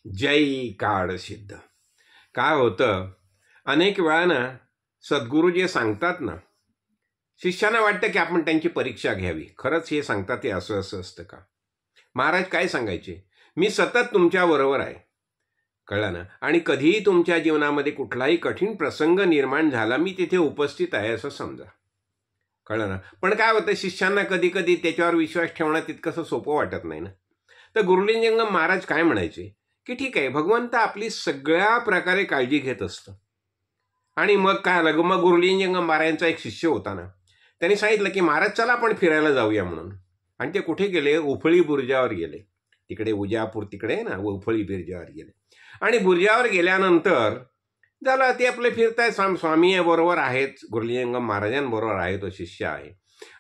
जय काळ सिद्ध. काय होतं, अनेक वेळा ना सद्गुरू जे सांगतात ना, शिष्यांना वाटतं की आपण त्यांची परीक्षा घ्यावी. खरंच हे सांगतात ते असं असं असतं का? महाराज काय सांगायचे, मी सतत तुमच्या बरोबर आहे, कळलं ना. आणि कधीही तुमच्या जीवनामध्ये कुठलाही कठीण प्रसंग निर्माण झाला, मी तिथे उपस्थित आहे असं समजा, कळलं ना. पण काय होतं, शिष्यांना कधी कधी त्याच्यावर विश्वास ठेवणं तितकंसं सोपं वाटत नाही ना. तर गुरुलिंगम महाराज काय म्हणायचे की ठीक आहे, भगवंत आपली सगळ्या प्रकारे काळजी घेत असतं. आणि मग काय आलं, मग गुरुलिंगम महाराजांचा एक शिष्य होता ना, त्यांनी सांगितलं की महाराज चला आपण फिरायला जाऊया म्हणून. आणि ते कुठे गेले, उफळी बुर्जावर गेले. तिकडे उजापूर तिकडे ना, उफळी बुर्जावर गेले. आणि बुर्जावर गेल्यानंतर झालं ते आपले फिरताय, स्वामी बरोबर आहेत, गुरुलिंगम महाराजांबरोबर आहे, तो शिष्य आहे.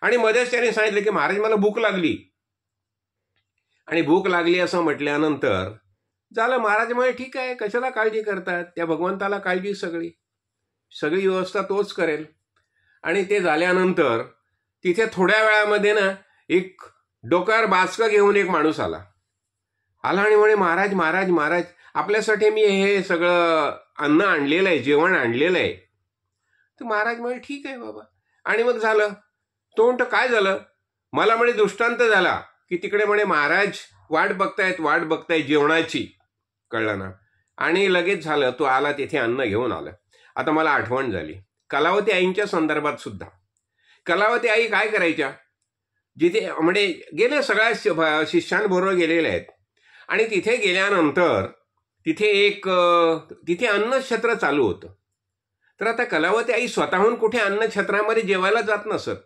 आणि मध्येच त्याने सांगितलं की महाराज मला भूक लागली. आणि भूक लागली असं म्हटल्यानंतर झालं, महाराज म्हणे ठीक आहे, कशाला काळजी करतात, त्या भगवंताला काळजी सगळी व्यवस्था तोच करेल. आणि ते झाल्यानंतर तिथे थोड्या वेळामध्ये ना एक डोक्यावर बाचकं घेऊन एक माणूस आला आणि म्हणे महाराज महाराज महाराज आपल्यासाठी मी हे सगळं अन्न आणलेलं आहे, जेवण आणलेलं आहे. तर महाराज म्हणे ठीक आहे बाबा. आणि मग झालं, तो म्हणतो काय झालं, मला म्हणे दृष्टांत झाला की तिकडे म्हणे महाराज वाट बघतायत जेवणाची, कळलं ना. आणि लगेच झालं, तो आला तिथे अन्न घेऊन आला. आता मला आठवण झाली कलावती आईंच्या संदर्भात सुद्धा. कलावती आई काय करायच्या, जिथे म्हणजे गेले सगळ्या शिष्यांबरोबर गेलेले आहेत. आणि तिथे गेल्यानंतर तिथे अन्नछत्र चालू होतं. तर आता कलावती आई स्वतःहून कुठे अन्नछत्रामध्ये जेवायला जात नसत.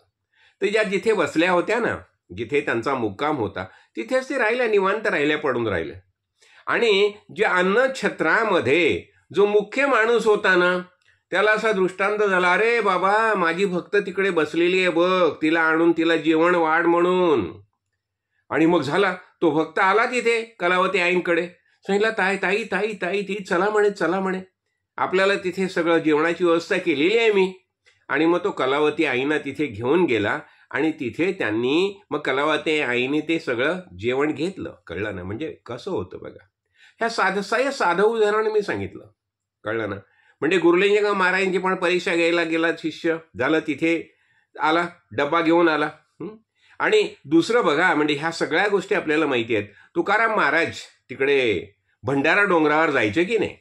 तर ज्या जिथे बसल्या होत्या ना, जिथे त्यांचा मुक्काम होता, तिथेच ते राहिल्या, निवांत पडून राहिल्या. आणि ज्या अन्नछत्रामध्ये जो मुख्य माणूस होता ना, त्याला असा दृष्टांत झाला, अरे बाबा माझी भक्त तिकडे बसलेली आहे बघ, तिला आणून तिला जेवण वाढ म्हणून. आणि मग झाला, तो भक्त आला तिथे कलावती आईंकडे, सांगितलं ताई ताई ताई ताई ती चला म्हणे आपल्याला तिथे सगळं जेवणाची व्यवस्था केलेली आहे मी. आणि मग तो कलावती आईना तिथे घेऊन गेला आणि तिथे त्यांनी मग कलावती आईने ते सगळं जेवण घेतलं, कळलं ना. म्हणजे कसं होतं बघा, ह्या साधं उदाहरण मी सांगितलं, कळलं ना. म्हणजे गुरुलिंगम महाराजांची पण परीक्षा घ्यायला गेला शिष्य, झालं तिथे आला, डब्बा घेऊन आला. आणि दुसरं बघा, म्हणजे ह्या सगळ्या गोष्टी आपल्याला माहिती आहेत. तुकाराम महाराज तिकडे भंडारा डोंगरावर जायचे की नाही,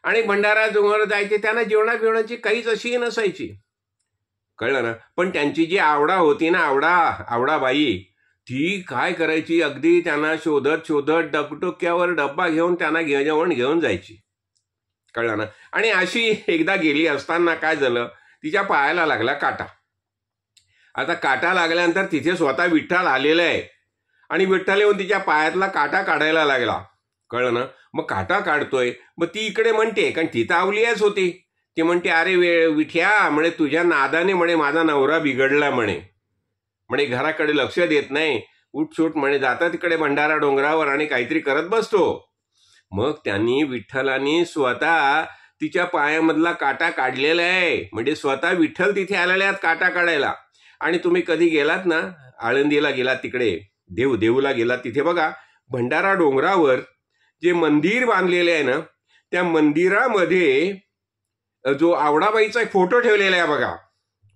आणि भंडारा डोंगरावर जायचे, त्यांना जेवणाची काहीच अशी नसायची, कळलं ना. पण त्यांची जी आवडा होती ना, आवडाबाई, ती काय करायची, अगदी त्यांना शोधत डबडोक्यावर डब्बा घेऊन त्यांना जेवण घेऊन जायची, कळलं ना. आणि अशी एकदा गेली असताना काय झालं, तिच्या पायाला लागला काटा. आता काटा लागल्यानंतर तिथे स्वतः विठ्ठल आलेला आहे आणि विठ्ठल येऊन तिच्या पायातला काटा काढायला लागला, कळलं ना. मग काटा काढतोय, मग ती इकडे म्हणते, कारण ती तावलीच होती, ती म्हणते अरे विठ्या म्हणे तुझ्या नादाने म्हणे माझा नवरा बिघडला म्हणे घराकडे लक्ष देत नाही, उठसूट म्हणे जाता तिकडे भंडारा डोंगरावर आणि काहीतरी करत बसतो. मग त्यांनी विठ्ठलानी स्वतः तिच्या पायामधला काटा काढलेला आहे, म्हणजे स्वतः विठ्ठल तिथे आलेले आहेत काटा काढायला. आणि तुम्ही कधी गेलात ना, आळंदीला गेलात, तिकडे देऊला गेलात, तिथे बघा भंडारा डोंगरावर जे मंदिर बांधलेले आहे ना, त्या मंदिरामध्ये जो आवडाबाईचा एक फोटो ठेवलेला आहे बघा,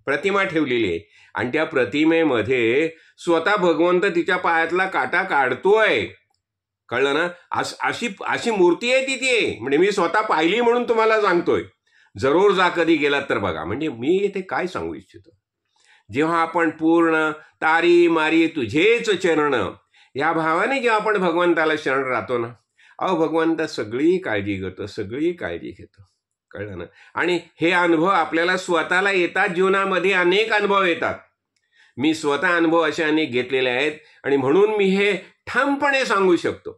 प्रतिमा ठेवलेली आहे. आणि त्या प्रतिमेमध्ये स्वतः भगवंत तिच्या पायातला काटा काढतोय, कळलं ना. अशी मूर्ती आहे तिथे, म्हणजे मी स्वतः पाहिली म्हणून तुम्हाला सांगतोय. जरूर जा कधी गेलात तर बघा. म्हणजे मी इथे काय सांगू इच्छितो, जेव्हा आपण पूर्ण तारी मारी तुझेच चरण या भावाने जेव्हा आपण भगवंताला शरण राहतो ना, भगवंत सगळी काळजी घेतो, कळलं ना. आणि हे अनुभव आपल्याला स्वतःला येतात, जीवनामध्ये अनेक अनुभव येतात. मी स्वतः अनुभव असे अनेक घेतलेले आहेत. आणि म्हणून मी हे ठामपणे सांगू शकतो,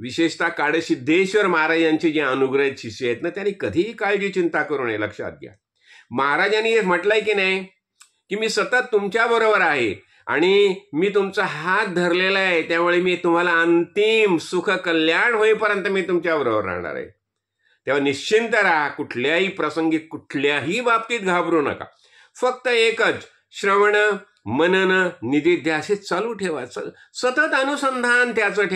विशेषतः काळसिद्धेश्वर महाराजांचे जे अनुग्रहित शिष्य आहेत ना, त्यांनी कधीही काळजी चिंता करू नये. लक्षात घ्या, महाराजांनी म्हटलंय की नाही की मी सतत तुमच्या बरोबर आहे आणि मी तुमचा हात धरलेला आहे, त्यामुळे मी तुम्हाला अंतिम सुख कल्याण होईपर्यंत मी तुमच्या बरोबर राहणार आहे. तेव्हा निश्चिंत राहा, कुठल्याही प्रसंगी कुठल्याही बाबतीत घाबरू नका. फक्त एकच, श्रवण मनन निधिध्यासित चालू ठेवा, सतत अनुसंधान त्याचं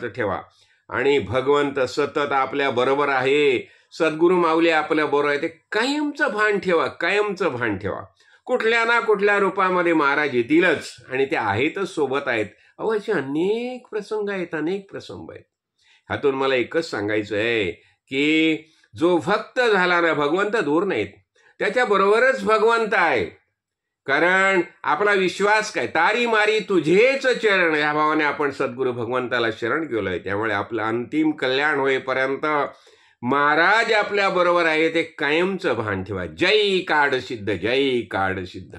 ठेवा. आणि भगवंत सतत आपल्या बरोबर आहे, सद्गुरू माऊली आपल्या बरोबर आहे, ते कायमचं भान ठेवा, कायमचं भान ठेवा. कुठल्या ना कुठल्या रूपामध्ये महाराज येतीलच आणि ते आहेतच, सोबत आहेत. असे अनेक प्रसंग आहेत, अनेक प्रसंग आहेत. ह्यातून मला एकच सांगायचं आहे की जो भक्त झाला ना, भगवंत दूर नाहीत, त्याच्याबरोबरच भगवंत आहे. कारण आपला विश्वास काय, तारी मारी तुझेच चरण, या भावाने आपण सद्गुरू भगवंताला शरण गेलोय. त्यामुळे आपलं अंतिम कल्याण होईपर्यंत महाराज आपल्या बरोबर आहे, ते कायमचं भान ठेवा. जय काड सिद्ध, जय काड सिद्ध.